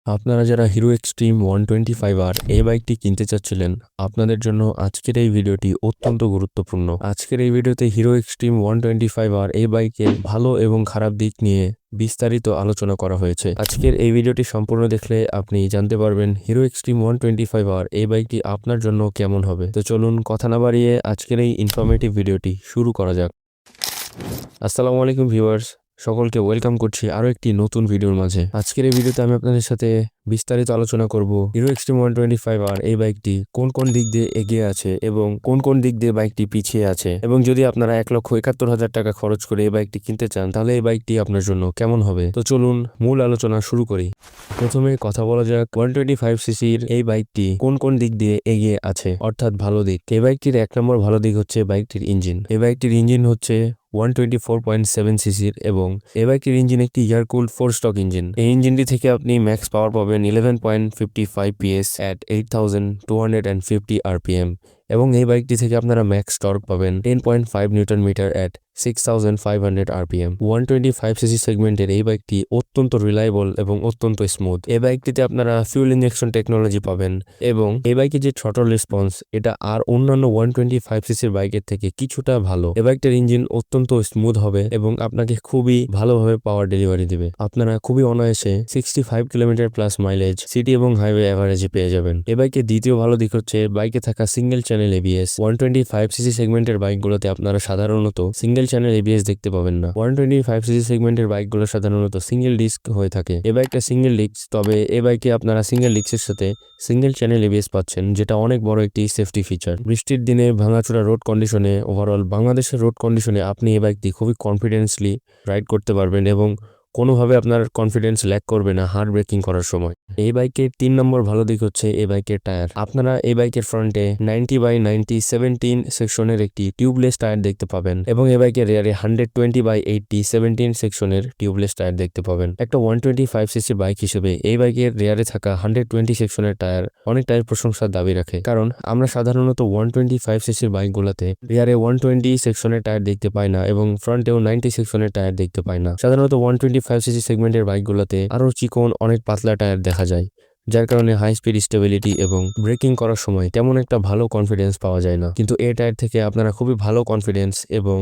আপনারা যারা hero extreme 125R এই বাইকটি কিনতে চাচ্ছিলেন, আপনাদের জন্য আজকের এই ভিডিওটি অত্যন্ত গুরুত্বপূর্ণ। আজকের এই ভিডিওতে হিরো এক্সট্রিম 125R এই বাইকের ভালো এবং খারাপ দিক নিয়ে বিস্তারিত আলোচনা করা হয়েছে। আজকের এই ভিডিওটি সম্পূর্ণ দেখলে আপনি জানতে পারবেন হিরো এক্সট্রিম 125R এই বাইকটি আপনার জন্য কেমন হবে। তো চলুন কথা না বাড়িয়ে আজকের এই ইনফরমেটিভ ভিডিওটি শুরু করা যাক। আসসালামু আলাইকুম ভিউয়ার্স, সকলকে ওয়েলকাম করছি আরও একটি নতুন ভিডিওর মাঝে। আজকের এই ভিডিওতে আমি আপনাদের সাথে বিস্তারিত আলোচনা করব হিরো এক্সট্রিম 125R এই বাইকটি কোন কোন দিক দিয়ে এগিয়ে আছে এবং কোন কোন দিক দিয়ে বাইকটি পিছিয়ে আছে, এবং যদি আপনারা 1,71,000 টাকা খরচ করে এই বাইকটি কিনতে চান তাহলে এই বাইকটি আপনার জন্য কেমন হবে। তো চলুন মূল আলোচনা শুরু করি। প্রথমে কথা বলা যাক 125cc-র এই বাইকটি কোন কোন দিক দিয়ে এগিয়ে আছে, অর্থাৎ ভালো দিক। এই বাইকটির 1 নম্বর ভালো দিক হচ্ছে বাইকটির ইঞ্জিন। এই বাইকটির ইঞ্জিন হচ্ছে 124.7cc-র এবং এই বাইকটির ইঞ্জিন একটি এয়ার-কুলড 4 স্টক ইঞ্জিন। এই ইঞ্জিনটি থেকে আপনি ম্যাক্স পাওয়ার পাবেন 11.55 PS at 8250 RPM এবং এই বাইকটি থেকে আপনারা ম্যাক্স টর্ক পাবেন 10.5 Newton metre at 6500 RPM। 125cc সেগমেন্টের এই বাইকটি অত্যন্ত রিলায়েবল এবং অত্যন্ত স্মুথ। এই বাইকটিতে আপনারা ফিউল ইনজেকশন টেকনোলজি পাবেন এবং এই বাইকের যে থ্রটল রেসপন্স এটা আর অন্যান্য 125cc-র বাইকের থেকে কিছুটা ভালো। এই বাইকটার ইঞ্জিন অত্যন্ত স্মুথ হবে এবং আপনাকে খুবই ভালোভাবে পাওয়ার ডেলিভারি দিবে। আপনারা খুবই অনায়াসে 65 কিলোমিটার প্লাস মাইলেজ সিটি এবং হাইওয়ে অ্যাভারেজে পেয়ে যাবেন। এই বাইকের দ্বিতীয় ভালো দিক হচ্ছে বাইকে থাকা সিঙ্গেল চ্যানেল ABS। 125cc সেগমেন্টের বাইকগুলোতে আপনারা সাধারণত সিঙ্গেল চ্যানেল ABS দেখতে পাবেন না। 125cc সেগমেন্টের বাইকগুলো সাধারণত সিঙ্গেল ডিস্ক হয়ে থাকে। এই বাইকটা সিঙ্গেল ডিস্ক, তবে এই বাইকে আপনারা সিঙ্গেল ডিস্কের সাথে সিঙ্গেল চ্যানেল ABS পাচ্ছেন, যেটা অনেক বড় একটি সেফটি ফিচার। বৃষ্টির দিনে ভাঙাচোরা রোড কন্ডিশনে, ওভারঅল বাংলাদেশের রোড কন্ডিশনে আপনি এই বাইকটি খুবই কনফিডেন্সলি রাইড করতে পারবেন এবং কোনোভাবে আপনার কনফিডেন্স ল্যাক করবে না হার্ড ব্রেকিং করার সময়। এই বাইকের 3 নম্বর ভালো দিক হচ্ছে এই বাইকের টায়ার। আপনারা এই বাইকের ফ্রন্টে 90/90 17 সেকশনের একটি টিউবলেস টায়ার দেখতে পাবেন এবং এই বাইকের রেয়ারে 120/80 17 সেকশনের টিউবলেস টায়ার দেখতে পাবেন। একটা 125cc বাইক হিসেবে এই বাইকের রেয়ারে থাকা 120 সেকশনের টায়ার অনেকটাই প্রশংসার দাবি রাখে, কারণ আমরা সাধারণত 125cc বাইকগুলোতে রেয়ারে 120 সেকশনের টায়ার দেখতে পাই না এবং ফ্রন্টেও 90 সেকশনের টায়ার দেখতে পাই না। সাধারণত 125cc সেগমেন্টের বাইকগুলোতে আরও চিকন অনেক পাতলা টায়ার দেখা যায়, যার কারণে হাই স্পিড স্টেবিলিটি এবং ব্রেকিং করার সময় তেমন একটা ভালো কনফিডেন্স পাওয়া যায় না। কিন্তু এই টায়ার থেকে আপনারা খুবই ভালো কনফিডেন্স এবং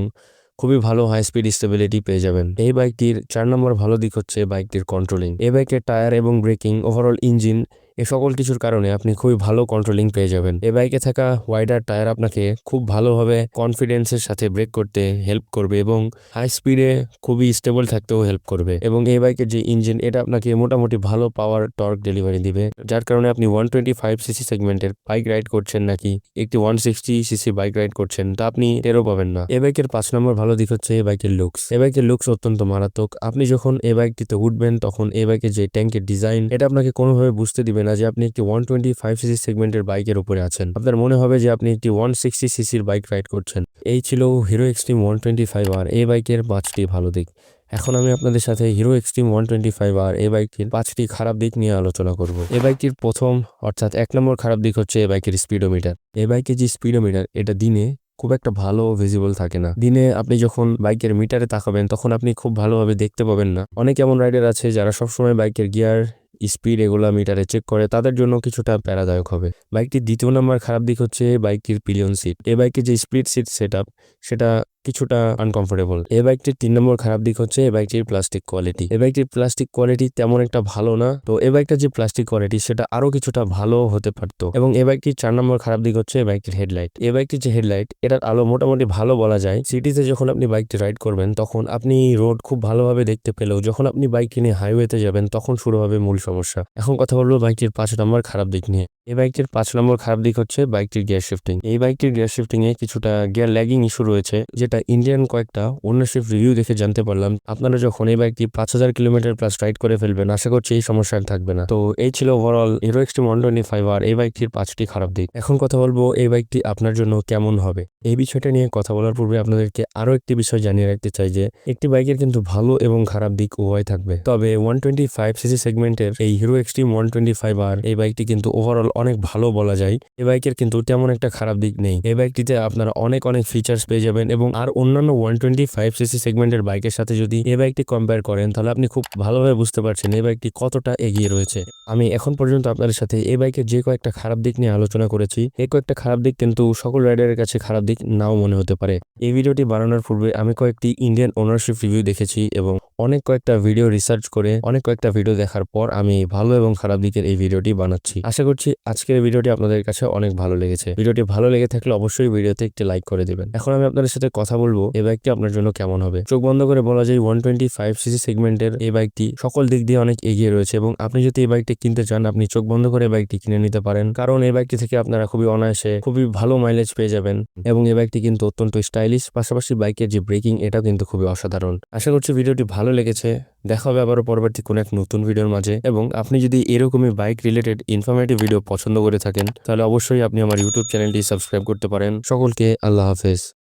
খুবই ভালো হাই স্পিড স্টেবিলিটি পেয়ে যাবেন। এই বাইকটির 4 নম্বর ভালো দিক হচ্ছে বাইকটির কন্ট্রোলিং। এই বাইকের টায়ার এবং ব্রেকিং, ওভারঅল ইঞ্জিন, এ সকল কিছুর কারণে আপনি খুবই ভালো কন্ট্রোলিং পেয়ে যাবেন। এই বাইকে থাকা ওয়াইডার টায়ার আপনাকে খুব ভালোভাবে কনফিডেন্সের সাথে ব্রেক করতে হেল্প করবে এবং হাই স্পিডে খুবই স্টেবল থাকতেও হেল্প করবে। এবং এই বাইকের যে ইঞ্জিন এটা আপনাকে মোটামুটি ভালো পাওয়ার টর্ক ডেলিভারি দিবে, যার কারণে আপনি 125cc সেগমেন্টের বাইক রাইড করছেন নাকি একটি 160cc বাইক রাইড করছেন তা আপনি টেরও পাবেন না। এই বাইকের 5 নম্বর ভালো দিক হচ্ছে এই বাইকের লুকস। এই বাইকের লুকস অত্যন্ত মারাত্মক। আপনি যখন এই বাইকটিতে উঠবেন তখন এই বাইকের যে ট্যাঙ্কের ডিজাইন এটা আপনাকে কোনোভাবে বুঝতে দিবে না যে আপনি একটি 125cc সেগমেন্টের বাইকের উপরে আছেন। আপনার মনে হবে যে আপনি একটি 160cc-র বাইক রাইড করছেন। এই ছিল হিরো এক্সট্রিম 125R এই বাইকের 5টি ভালো দিক। এখন আমি আপনাদের সাথে হিরো এক্সট্রিম 125R এই বাইকটির 5টি খারাপ দিক নিয়ে আলোচনা করব। এই বাইকটির প্রথম অর্থাৎ 1 নম্বর খারাপ দিক হচ্ছে এই বাইকের স্পিডোমিটার। এই বাইকের যে স্পিডোমিটার এটা দিনে খুব একটা ভালো ভিজিবল থাকে না। দিনে আপনি যখন বাইকের মিটারে তাকাবেন তখন আপনি খুব ভালোভাবে দেখতে পাবেন না। অনেক এমন রাইডার আছে যারা সবসময় বাইকের গিয়ার, স্পিড এগুলা মিটারে চেক করে, তাদের জন্য কিছুটা প্যারাদায়ক হবে। বাইকটির 2য় নম্বর খারাপ দিক হচ্ছে বাইকটির পিলিয়ন সিট। এই বাইকের যে স্প্লিট সিট সেটআপ সেটা কিছুটা আনকমফোর্টেবল। এই বাইকটির 3 নম্বর খারাপ দিক হচ্ছে এই বাইকটির প্লাস্টিক কোয়ালিটি। এই বাইকটির প্লাস্টিক কোয়ালিটি তেমন একটা ভালো না, তো এই বাইকটার যে প্লাস্টিক কোয়ালিটি সেটা আরো কিছুটা ভালো হতে পারতো। এবং এই বাইকটির 4 নম্বর খারাপ দিক হচ্ছে এই বাইকটির হেডলাইট। এই বাইকটির যে হেডলাইট এটার আলো মোটামুটি ভালো বলা যায়। সিটিতে যখন আপনি বাইকটি রাইড করবেন তখন আপনি রোড খুব ভালোভাবে দেখতে পেলেও যখন আপনি বাইক কিনে হাইওয়েতে যাবেন তখন শুরু হবে মূল সমস্যা। এখন কথা বলবো বাইকটির 5 নম্বর খারাপ দিক নিয়ে। এই বাইকটির 5 নম্বর খারাপ দিক হচ্ছে বাইকটির গিয়ার শিফটিং। এই বাইকটির গিয়ার শিফটিং এ কিছুটা গিয়ার ল্যাগিং ইস্যু রয়েছে, যেটা ইন্ডিয়ান কয়েকটা ওনারশিপ রিভিউ দেখে জানতে পারলাম। আপনারা যখন এই বাইকটি 5000 কিলোমিটার প্লাস রাইড করে ফেলবেন আশা করছি এই সমস্যা আর থাকবে না। তো এই ছিল ওভারঅল হিরো এক্সট্রিম 125R এই বাইকটির 5টি খারাপ দিক। এখন কথা বলবো এই বাইকটি আপনার জন্য কেমন হবে। এই বিষয়টা নিয়ে কথা বলার পূর্বে আপনাদেরকে আরো একটি বিষয় জানিয়ে রাখতে চাই যে একটি বাইকের কিন্তু ভালো এবং খারাপ দিক উভয় থাকবে, তবে 125cc সেগমেন্টের এই হিরো এক্সট্রিম 125R এই বাইকটি কিন্তু ওভারঅল অনেক ভালো বলা যায়। এই বাইকের কিন্তু তেমন একটা খারাপ দিক নেই। এই বাইকটিতে আপনারা অনেক ফিচার্স পেয়ে যাবেন এবং আর অন্যান্য 125 সিসি সেগমেন্টের বাইকের সাথে যদি এই বাইকটি কম্পেয়ার করেন তাহলে আপনি খুব ভালোভাবে বুঝতে পারছেন এই বাইকটি কতটা এগিয়ে রয়েছে। আমি এখন পর্যন্ত আপনাদের সাথে এই বাইকের যে কয়েকটা খারাপ দিক নিয়ে আলোচনা করেছি, এই কয়েকটা খারাপ দিক কিন্তু সকল রাইডারের কাছে খারাপ দিক নাও মনে হতে পারে। এই ভিডিওটি বানানোর পূর্বে আমি কয়েকটি ইন্ডিয়ান ওনারশিপ রিভিউ দেখেছি এবং অনেক কয়েকটা ভিডিও রিসার্চ করে অনেক কয়েকটা ভিডিও দেখার পর আমি ভালো এবং খারাপ দিকের এই ভিডিওটি বানাচ্ছি। আশা করছি আজকের ভিডিওটি আপনাদের কাছে অনেক ভালো লেগেছে। ভিডিওটি ভালো লেগে থাকলে অবশ্যই ভিডিওতে একটি লাইক করে দিবেন। এখন আমি আপনাদের সাথে কথা বলবো এই বাইকটি আপনার জন্য কেমন হবে। চোখ বন্ধ করে বলা যায় 125 সিসি সেগমেন্টের এই বাইকটি সকল দিক দিয়ে অনেক এগিয়ে রয়েছে এবং আপনি যদি এই বাইকটি কিনতে চান আপনি চোখ বন্ধ করে বাইকটি কিনে নিতে পারেন, কারণ এই বাইকটি থেকে আপনারা খুবই অনায়াসে খুবই ভালো মাইলেজ পেয়ে যাবেন এবং এই বাইকটি কিন্তু অত্যন্ত স্টাইলিশ, পাশাপাশি বাইকের যে ব্রেকিং এটাও কিন্তু খুবই অসাধারণ। আশা করছি ভিডিওটি ভালো লেগেছে। দেখা হবে আবারও পরবর্তী কোনো এক নতুন ভিডিওর মাঝে এবং আপনি যদি এরকমই বাইক রিলেটেড ইনফরমেটিভ ভিডিও পছন্দ করে থাকেন তাহলে অবশ্যই আপনি আমার ইউটিউব চ্যানেলটি সাবস্ক্রাইব করতে পারেন। সকলকে আল্লাহ হাফেজ।